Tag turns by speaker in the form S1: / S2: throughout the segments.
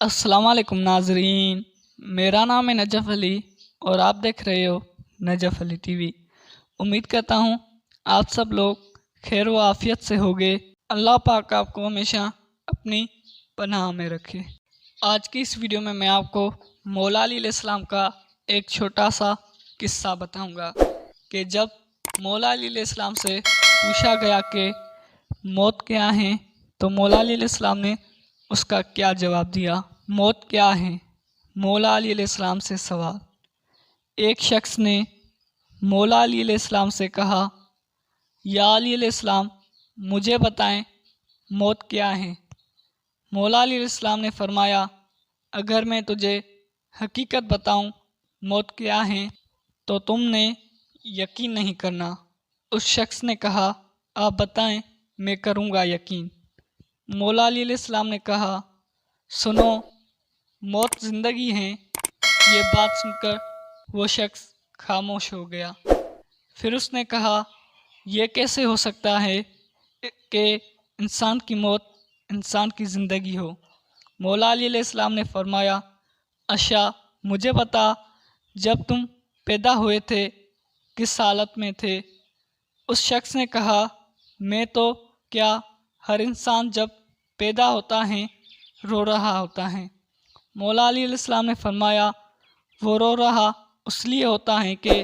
S1: السلام علیکم ناظرین، میرا نام ہے نجف علی اور آپ دیکھ رہے ہو نجف علی ٹی وی۔ امید کرتا ہوں آپ سب لوگ خیر و عافیت سے ہوگے۔ اللہ پاک آپ کو ہمیشہ اپنی پناہ میں رکھے۔ آج کی اس ویڈیو میں آپ کو مولا علی علیہ السلام کا ایک چھوٹا سا قصہ بتاؤں گا کہ جب مولا علی علیہ السلام سے پوچھا گیا کہ موت کیا ہے تو مولا علی علیہ السلام نے اس کا کیا جواب دیا۔ موت کیا ہے؟ مولا علی علیہ السلام سے سوال۔ ایک شخص نے مولا علی علیہ السلام سے کہا، یا علی علیہ السلام مجھے بتائیں موت کیا ہے؟ مولا علی علیہ السلام نے فرمایا، اگر میں تجھے حقیقت بتاؤں موت کیا ہے تو تم نے یقین نہیں کرنا۔ اس شخص نے کہا، آپ بتائیں میں کروں گا یقین۔ مولا علی علیہ السلام نے کہا، سنو موت زندگی ہے۔ یہ بات سن کر وہ شخص خاموش ہو گیا۔ پھر اس نے کہا، یہ کیسے ہو سکتا ہے کہ انسان کی موت انسان کی زندگی ہو؟ مولا علی علیہ السلام نے فرمایا، اچھا مجھے بتا، جب تم پیدا ہوئے تھے کس حالت میں تھے؟ اس شخص نے کہا، میں تو کیا، ہر انسان جب پیدا ہوتا ہے رو رہا ہوتا ہے۔ مولا علی علیہ السلام نے فرمایا، وہ رو رہا اس لیے ہوتا ہے کہ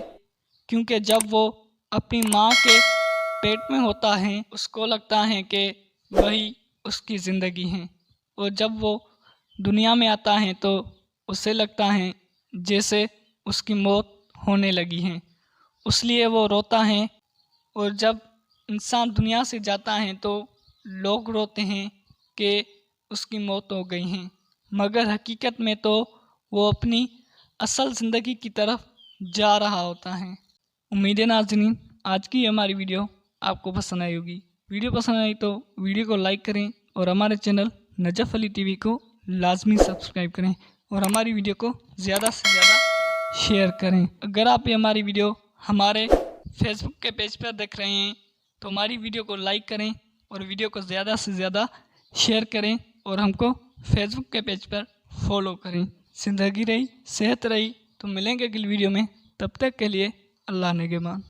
S1: کیونکہ جب وہ اپنی ماں کے پیٹ میں ہوتا ہے اس کو لگتا ہے کہ وہی اس کی زندگی ہے، اور جب وہ دنیا میں آتا ہے تو اسے لگتا ہے جیسے اس کی موت ہونے لگی ہے، اس لیے وہ روتا ہے۔ اور جب انسان دنیا سے جاتا ہے تو لوگ روتے ہیں کہ اس کی موت ہو گئی ہے، مگر حقیقت میں تو وہ اپنی اصل زندگی کی طرف جا رہا ہوتا ہے۔ امید ہے ناظرین آج کی ہماری ویڈیو آپ کو پسند آئی ہوگی۔ ویڈیو پسند آئی تو ویڈیو کو لائک کریں اور ہمارے چینل نجف علی ٹی وی کو لازمی سبسکرائب کریں اور ہماری ویڈیو کو زیادہ سے زیادہ شیئر کریں۔ اگر آپ یہ ہماری ویڈیو ہمارے فیس بک کے پیج پر دیکھ رہے ہیں تو ہماری ویڈیو کو لائک کریں اور ویڈیو کو زیادہ سے زیادہ شیئر کریں اور ہم کو فیس بک کے پیج پر فالو کریں۔ زندگی رہی صحت رہی تو ملیں گے اگلی ویڈیو میں، تب تک کے لیے اللہ نگہبان۔